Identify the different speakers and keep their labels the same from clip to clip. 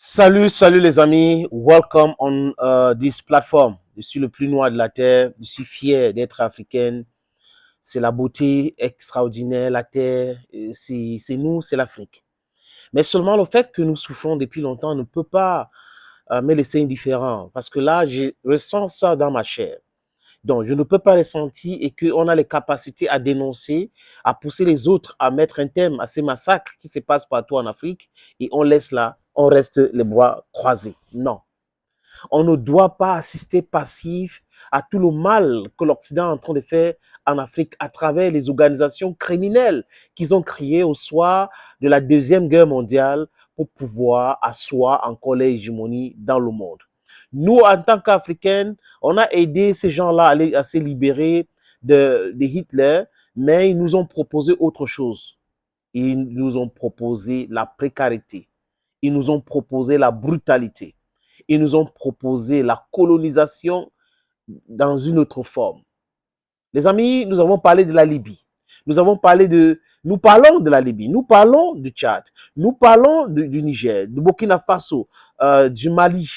Speaker 1: Salut les amis, welcome on this platform. Je suis le plus noir de la terre, je suis fier d'être africain. C'est la beauté extraordinaire, la terre, c'est nous, c'est l'Afrique. Mais seulement le fait que nous souffrons depuis longtemps ne peut pas me laisser indifférent parce que là, je ressens ça dans ma chair. Donc, je ne peux pas ressentir et qu'on a les capacités à dénoncer, à pousser les autres à mettre un terme à ces massacres qui se passent partout en Afrique et on laisse là, on reste les bras croisés. Non. On ne doit pas assister passif à tout le mal que l'Occident est en train de faire en Afrique à travers les organisations criminelles qu'ils ont créées au soir de la Deuxième Guerre mondiale pour pouvoir asseoir encore l'hégémonie dans le monde. Nous, en tant qu'Africains, on a aidé ces gens-là à se libérer de Hitler, mais ils nous ont proposé autre chose. Ils nous ont proposé la précarité. Ils nous ont proposé la brutalité. Ils nous ont proposé la colonisation dans une autre forme. Les amis, nous avons parlé de la Libye. Nous parlons de la Libye, nous parlons du Tchad, nous parlons du Niger, du Burkina Faso, du Mali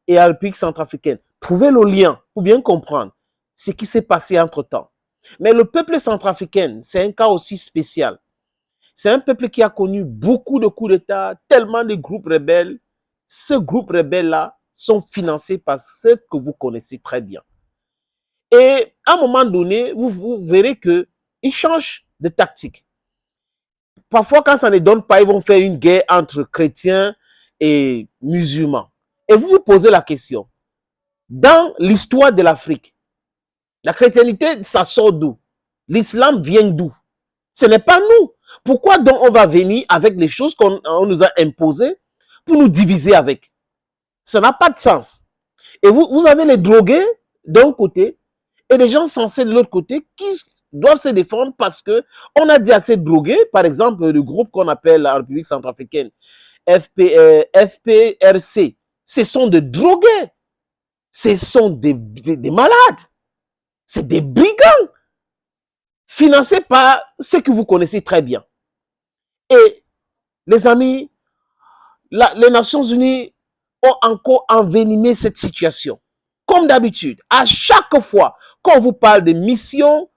Speaker 1: et à la République centrafricaine. Trouvez le lien pour bien comprendre ce qui s'est passé entre-temps. Mais le peuple centrafricain, c'est un cas aussi spécial. C'est un peuple qui a connu beaucoup de coups d'État, tellement de groupes rebelles. Ces groupes rebelles-là sont financés par ceux que vous connaissez très bien. Et à un moment donné, vous verrez qu'ils changent de tactique. Parfois, quand ça ne donne pas, ils vont faire une guerre entre chrétiens et musulmans. Et vous vous posez la question, dans l'histoire de l'Afrique, la chrétienté, ça sort d'où? L'islam vient d'où? Ce n'est pas nous. Pourquoi donc on va venir avec les choses qu'on nous a imposées pour nous diviser avec? Ça n'a pas de sens. Et vous avez les drogués d'un côté et les gens censés de l'autre côté qui doivent se défendre parce qu'on a dit à ces drogués, par exemple, le groupe qu'on appelle la République centrafricaine, FPRC, ce sont des drogués, ce sont des malades, c'est des brigands financés par ceux que vous connaissez très bien. Et les amis, les Nations Unies ont encore envenimé cette situation. Comme d'habitude, à chaque fois qu'on vous parle de mission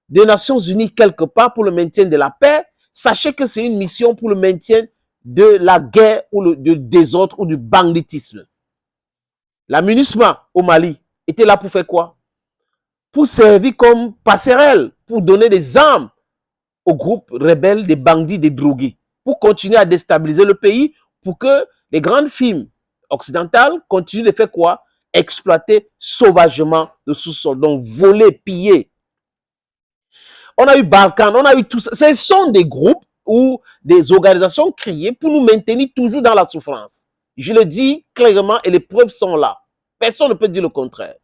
Speaker 1: des Nations Unies quelque part pour le maintien de la paix, sachez que c'est une mission pour le maintien de la guerre ou du désordre ou du banditisme. La MINUSMA au Mali était là pour faire quoi? Pour servir comme passerelle, pour donner des armes aux groupes rebelles, des bandits, des drogués, pour continuer à déstabiliser le pays, pour que les grandes firmes occidentales continuent de faire quoi? Exploiter sauvagement le sous-sol, donc voler, piller. On a eu Balkan, on a eu tout ça. Ce sont des groupes ou des organisations créées pour nous maintenir toujours dans la souffrance. Je le dis clairement et les preuves sont là. Personne ne peut dire le contraire.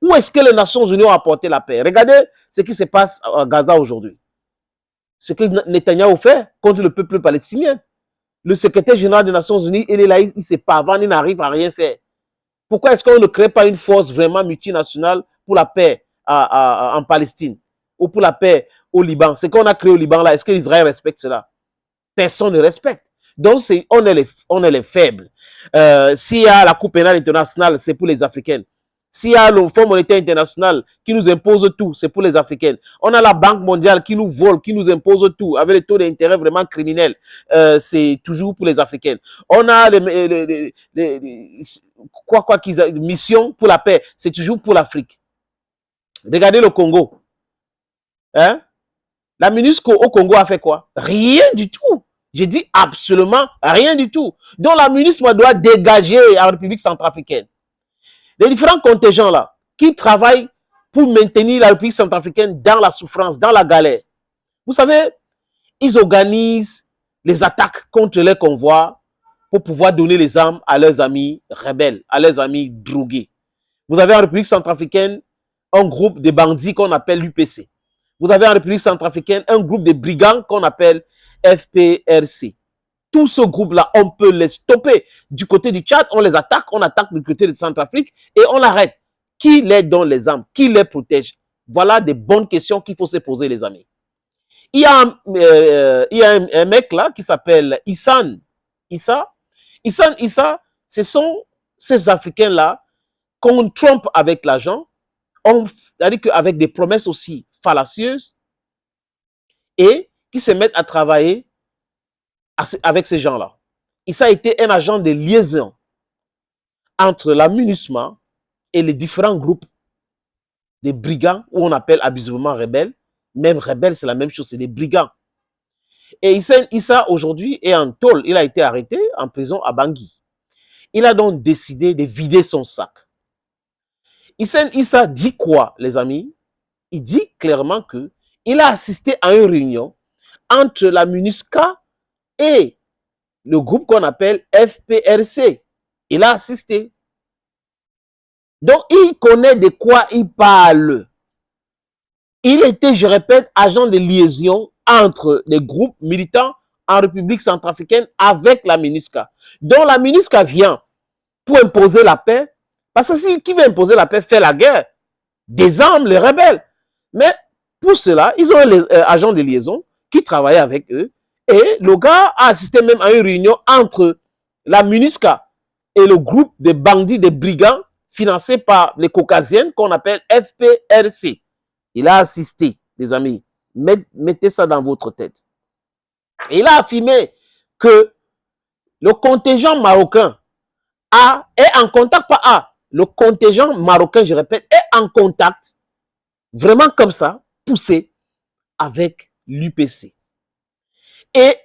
Speaker 1: Où est-ce que les Nations Unies ont apporté la paix? Regardez ce qui se passe à Gaza aujourd'hui. Ce que Netanyahou fait contre le peuple palestinien. Le secrétaire général des Nations Unies, il est là, il se pavane, il n'arrive à rien faire. Pourquoi est-ce qu'on ne crée pas une force vraiment multinationale pour la paix en Palestine ou pour la paix au Liban? Ce qu'on a créé au Liban là, est-ce que Israël respecte cela? Personne ne respecte. Donc, on est les faibles. S'il y a la Cour pénale internationale, c'est pour les Africains. S'il y a le Fonds monétaire international qui nous impose tout, c'est pour les Africains. On a la Banque mondiale qui nous vole, qui nous impose tout, avec des taux d'intérêt vraiment criminels. C'est toujours pour les Africains. On a mission pour la paix, c'est toujours pour l'Afrique. Regardez le Congo. Hein? La MINUSCO au Congo a fait quoi? Rien du tout. J'ai dit absolument rien du tout. Donc la MINUSCO doit dégager en République centrafricaine. Les différents contingents là, qui travaillent pour maintenir la République centrafricaine dans la souffrance, dans la galère. Vous savez, ils organisent les attaques contre les convois pour pouvoir donner les armes à leurs amis rebelles, à leurs amis drogués. Vous avez en République centrafricaine un groupe de bandits qu'on appelle l'UPC. Vous avez en République centrafricaine un groupe de brigands qu'on appelle FPRC. Tout ce groupe-là, on peut les stopper. Du côté du Tchad, on les attaque, on attaque du côté de Centrafrique et on l'arrête. Qui les donne les armes? Qui les protège? Voilà des bonnes questions qu'il faut se poser, les amis. Il y a un mec là qui s'appelle Issa. Issa, ce sont ces Africains-là qu'on trompe avec l'argent, c'est-à-dire qu'avec des promesses aussi fallacieuses, et qui se mettent à travailler avec ces gens-là. Et ça a été un agent de liaison entre la MINUSMA et les différents groupes des brigands, où on appelle abusivement rebelles. Même rebelles, c'est la même chose, c'est des brigands. Et Hissène Issa, aujourd'hui, est en tôle. Il a été arrêté en prison à Bangui. Il a donc décidé de vider son sac. Hissène Issa dit quoi, les amis? Il dit clairement qu'il a assisté à une réunion entre la MINUSCA et le groupe qu'on appelle FPRC. Il a assisté. Donc, il connaît de quoi il parle. Il était, je répète, agent de liaison entre les groupes militants en République centrafricaine avec la MINUSCA. Donc, la MINUSCA vient pour imposer la paix. Parce que si qui veut imposer la paix fait la guerre, désarme les rebelles. Mais pour cela, ils ont les agents de liaison qui travaillaient avec eux. Et le gars a assisté même à une réunion entre la MINUSCA et le groupe de bandits, de brigands financés par les Caucasiennes qu'on appelle FPRC. Il a assisté, les amis. Mettez ça dans votre tête. Et il a affirmé que le contingent marocain est en contact, le contingent marocain, je répète, est en contact, vraiment comme ça, poussé, avec l'UPC. Et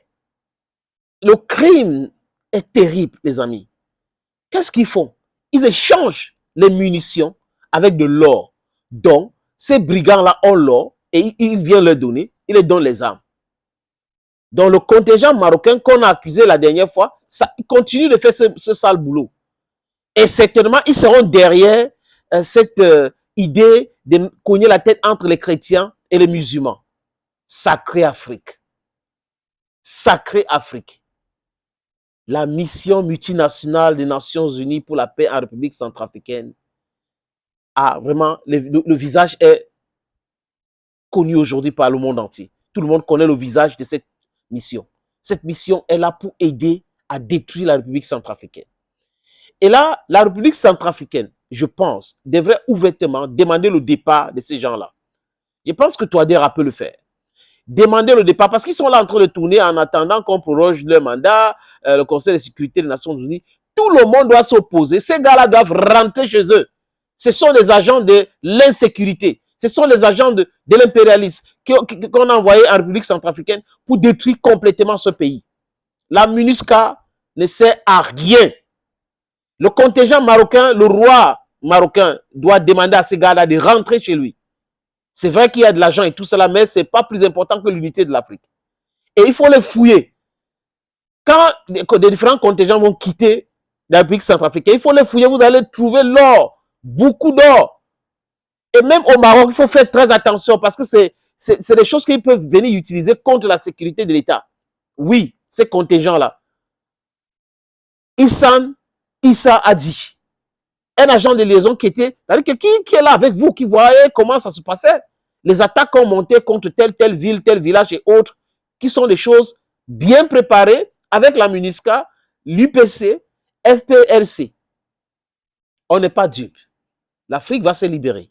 Speaker 1: le crime est terrible, les amis. Qu'est-ce qu'ils font? Ils échangent les munitions avec de l'or. Donc, ces brigands-là ont l'or et ils viennent leur donner, ils leur donnent les armes. Donc, le contingent marocain qu'on a accusé la dernière fois, ça continue de faire ce sale boulot. Et certainement, ils seront derrière cette idée de cogner la tête entre les chrétiens et les musulmans. Sacrée Afrique. Sacrée Afrique. La mission multinationale des Nations Unies pour la paix en République centrafricaine a vraiment, le visage est connu aujourd'hui par le monde entier. Tout le monde connaît le visage de cette mission. Cette mission est là pour aider à détruire la République centrafricaine. Et là, la République centrafricaine, je pense, devrait ouvertement demander le départ de ces gens-là. Je pense que Touadéra peut le faire. Demander le départ, parce qu'ils sont là en train de tourner en attendant qu'on proroge leur mandat, le Conseil de sécurité des Nations Unies. Tout le monde doit s'opposer. Ces gars-là doivent rentrer chez eux. Ce sont les agents de l'insécurité. Ce sont les agents de l'impérialisme qu'on a envoyés en République centrafricaine pour détruire complètement ce pays. La MINUSCA ne sert à rien. Le contingent marocain, le roi marocain doit demander à ces gars-là de rentrer chez lui. C'est vrai qu'il y a de l'argent et tout cela, mais ce n'est pas plus important que l'unité de l'Afrique. Et il faut les fouiller. Quand des différents contingents vont quitter la République centrafricaine, il faut les fouiller, vous allez trouver l'or, beaucoup d'or. Et même au Maroc, il faut faire très attention parce que c'est des choses qu'ils peuvent venir utiliser contre la sécurité de l'État. Oui, ces contingents-là. Issa a dit, un agent de liaison qui était, qui est là avec vous, qui voyait comment ça se passait. Les attaques ont monté contre telle ville, tel village et autres, qui sont des choses bien préparées avec la MINUSCA, l'UPC, FPRC. On n'est pas dupe. L'Afrique va se libérer.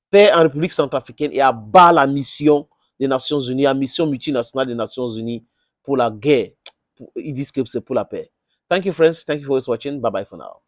Speaker 1: Paix en République centrafricaine et abat la mission des Nations Unies, la mission multinationale des Nations Unies pour la guerre. Ils disent que c'est pour la paix. Thank you, friends. Thank you for watching. Bye-bye for now.